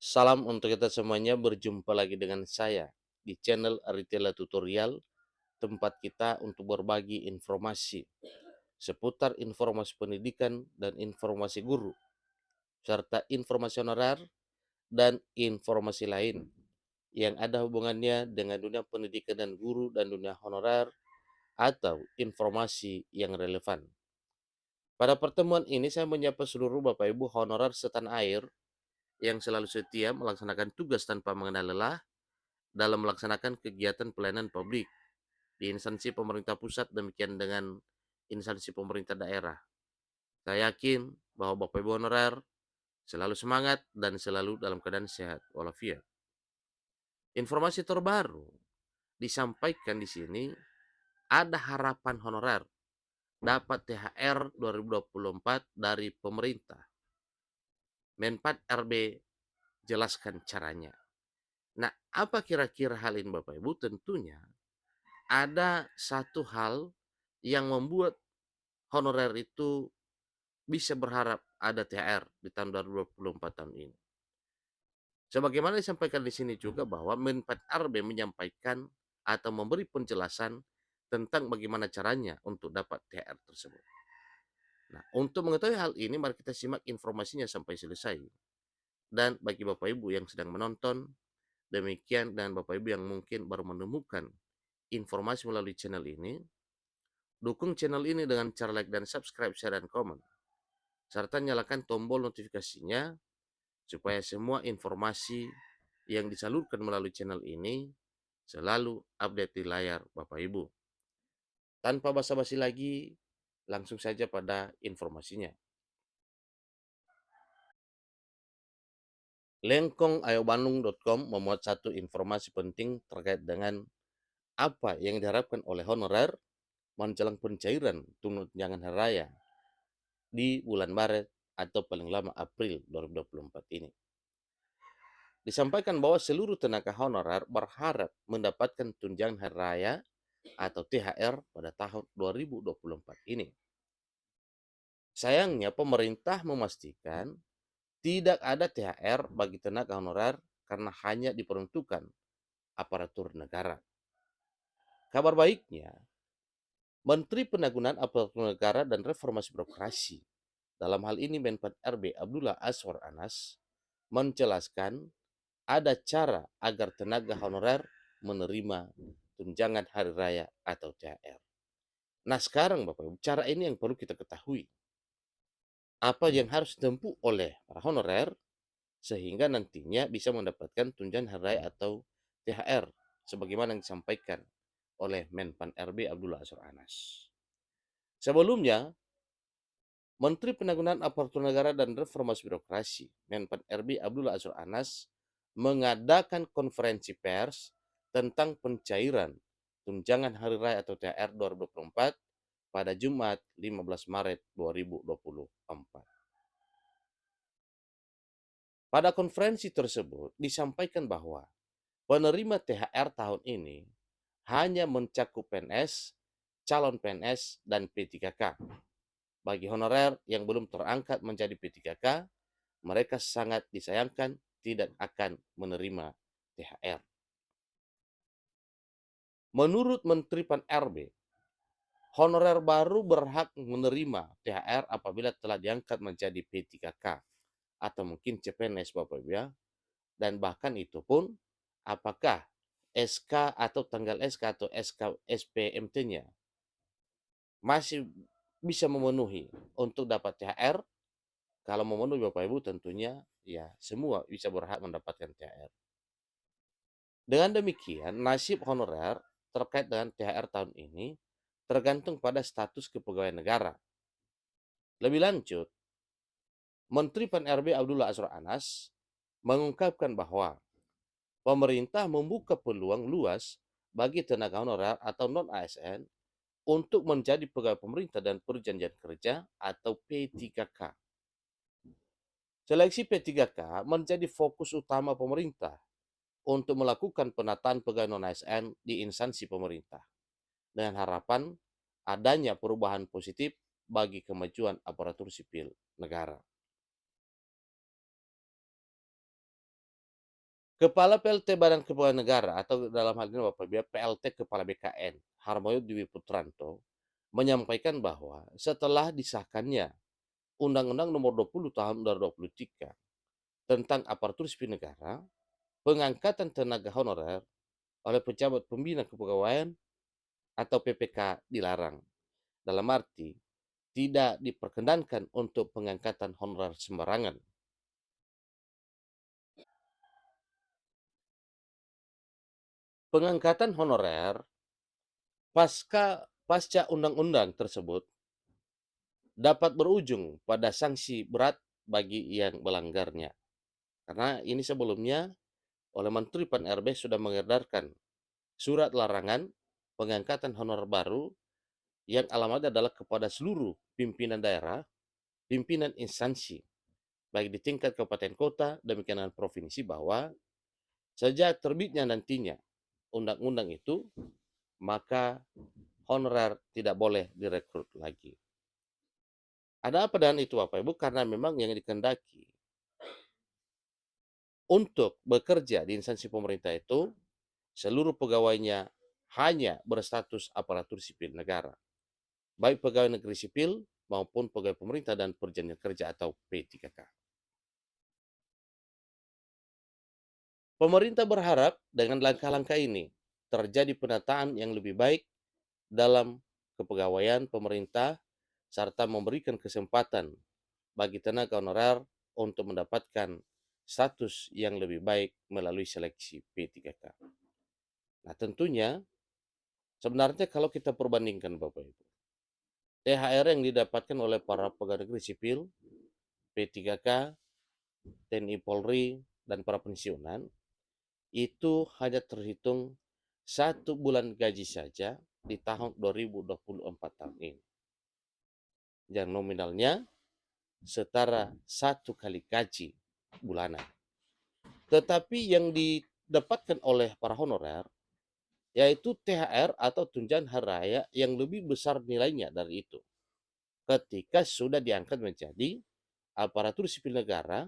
Salam untuk kita semuanya, berjumpa lagi dengan saya di channel Aritela Tutorial, tempat kita untuk berbagi informasi seputar informasi pendidikan dan informasi guru, serta informasi honorer dan informasi lain yang ada hubungannya dengan dunia pendidikan dan guru dan dunia honorer atau informasi yang relevan. Pada pertemuan ini saya menyapa seluruh Bapak Ibu honorer setanah air yang selalu setia melaksanakan tugas tanpa mengenal lelah dalam melaksanakan kegiatan pelayanan publik di instansi pemerintah pusat, demikian dengan instansi pemerintah daerah. Saya yakin bahwa Bapak Ibu honorer selalu semangat dan selalu dalam keadaan sehat walafiat. Informasi terbaru disampaikan di sini, ada harapan honorer dapat THR 2024 dari pemerintah. Menpan RB jelaskan caranya. Nah, apa kira-kira hal ini Bapak Ibu? Tentunya ada satu hal yang membuat honorer itu bisa berharap ada THR di tahun 2024 tahun ini. Sebagaimana disampaikan di sini juga bahwa Menpan RB menyampaikan atau memberi penjelasan tentang bagaimana caranya untuk dapat THR tersebut. Nah, untuk mengetahui hal ini, mari kita simak informasinya sampai selesai. Dan bagi Bapak Ibu yang sedang menonton, demikian, dan Bapak Ibu yang mungkin baru menemukan informasi melalui channel ini, dukung channel ini dengan cara like dan subscribe, share, dan komen. Serta nyalakan tombol notifikasinya supaya semua informasi yang disalurkan melalui channel ini selalu update di layar Bapak Ibu. Tanpa basa-basi lagi, langsung saja pada informasinya. Lengkongayobanung.com memuat satu informasi penting terkait dengan apa yang diharapkan oleh honorer menjelang pencairan tunjangan hari raya di bulan Maret atau paling lama April 2024 ini. Disampaikan bahwa seluruh tenaga honorer berharap mendapatkan tunjangan hari raya atau THR pada tahun 2024 ini. Sayangnya pemerintah memastikan tidak ada THR bagi tenaga honorer karena hanya diperuntukkan aparatur negara. Kabar baiknya, Menteri Penanggulangan Aparatur Negara dan Reformasi Birokrasi, dalam hal ini Menpan RB Abdullah Azwar Anas, menjelaskan ada cara agar tenaga honorer menerima tunjangan hari raya atau THR. Nah sekarang Bapak Ibu, cara ini yang perlu kita ketahui. Apa yang harus ditempuh oleh para honorer sehingga nantinya bisa mendapatkan tunjangan hari raya atau THR sebagaimana yang disampaikan oleh Menpan RB Abdullah Azwar Anas. Sebelumnya, Menteri Penanggulangan Aparatur Negara dan Reformasi Birokrasi Menpan RB Abdullah Azwar Anas mengadakan konferensi pers tentang pencairan tunjangan hari raya atau THR 2024 pada Jumat 15 Maret 2024. Pada konferensi tersebut disampaikan bahwa penerima THR tahun ini hanya mencakup PNS, calon PNS, dan P3K. Bagi honorer yang belum terangkat menjadi P3K, mereka sangat disayangkan tidak akan menerima THR. Menurut Menteri Pan RB, honorer baru berhak menerima THR apabila telah diangkat menjadi P3K atau mungkin CPNS Bapak Ibu ya. Dan bahkan itu pun apakah SK atau tanggal SK atau SK SPMT-nya masih bisa memenuhi untuk dapat THR. Kalau memenuhi Bapak Ibu tentunya ya semua bisa berhak mendapatkan THR. Dengan demikian nasib honorer terkait dengan THR tahun ini tergantung pada status kepegawaian negara. Lebih lanjut, Menteri Pan RB Abdullah Azwar Anas mengungkapkan bahwa pemerintah membuka peluang luas bagi tenaga honorer atau non-ASN untuk menjadi pegawai pemerintah dan perjanjian kerja atau P3K. Seleksi P3K menjadi fokus utama pemerintah untuk melakukan penataan pegawai non-ASN di instansi pemerintah dengan harapan adanya perubahan positif bagi kemajuan aparatur sipil negara. Kepala PLT Badan Kepegawaian Negara atau dalam hal ini Bapak Ibu PLT Kepala BKN Harmoyo Dwi Putranto menyampaikan bahwa setelah disahkannya Undang-Undang Nomor 20 Tahun 2023 tentang aparatur sipil negara, pengangkatan tenaga honorer oleh pejabat pembina kepegawaian atau PPK dilarang. Dalam arti tidak diperkenankan untuk pengangkatan honorer sembarangan. Pengangkatan honorer pasca undang-undang tersebut dapat berujung pada sanksi berat bagi yang melanggarnya. Karena ini sebelumnya oleh Menteri Pan-RB sudah mengedarkan surat larangan pengangkatan honorer baru yang alamatnya adalah kepada seluruh pimpinan daerah, pimpinan instansi, baik di tingkat kabupaten kota, demikian dengan provinsi, bahwa sejak terbitnya nantinya undang-undang itu, maka honorer tidak boleh direkrut lagi. Ada apa dengan itu Bapak Ibu? Karena memang yang dikehendaki untuk bekerja di instansi pemerintah itu seluruh pegawainya hanya berstatus aparatur sipil negara, baik pegawai negeri sipil maupun pegawai pemerintah dan perjanjian kerja atau P3K. Pemerintah berharap dengan langkah-langkah ini terjadi penataan yang lebih baik dalam kepegawaian pemerintah serta memberikan kesempatan bagi tenaga honorer untuk mendapatkan status yang lebih baik melalui seleksi P3K. Nah, tentunya sebenarnya kalau kita perbandingkan Bapak Ibu, THR yang didapatkan oleh para pegawai negeri sipil, P3K, TNI Polri, dan para pensiunan itu hanya terhitung 1 bulan gaji saja di tahun 2024 tahun ini. Yang nominalnya setara 1 kali gaji bulanan. Tetapi yang didapatkan oleh para honorer yaitu THR atau tunjangan hari raya yang lebih besar nilainya dari itu. Ketika sudah diangkat menjadi aparatur sipil negara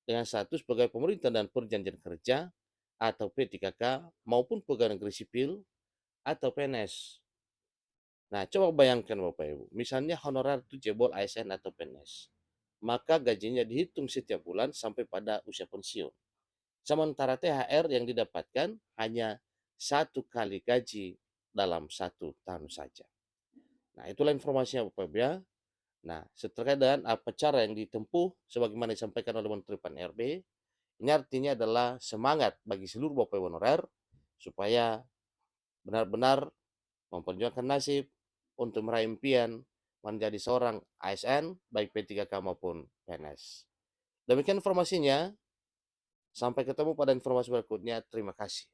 dengan status pegawai pemerintah dan perjanjian kerja atau P3K maupun pegawai negeri sipil atau PNS. Nah, coba bayangkan Bapak Ibu, misalnya honorer itu jebol ASN atau PNS, maka gajinya dihitung setiap bulan sampai pada usia pensiun. Sementara THR yang didapatkan hanya 1 kali gaji dalam 1 tahun saja. Nah, itulah informasinya Bapak Ibu ya. Nah, terkait dengan apa cara yang ditempuh sebagaimana disampaikan oleh Menteri Pan-RB, ini artinya adalah semangat bagi seluruh Bapak Ibu honorer supaya benar-benar memperjuangkan nasib untuk meraih impian menjadi seorang ASN baik P3K maupun PNS. Demikian informasinya. Sampai ketemu pada informasi berikutnya. Terima kasih.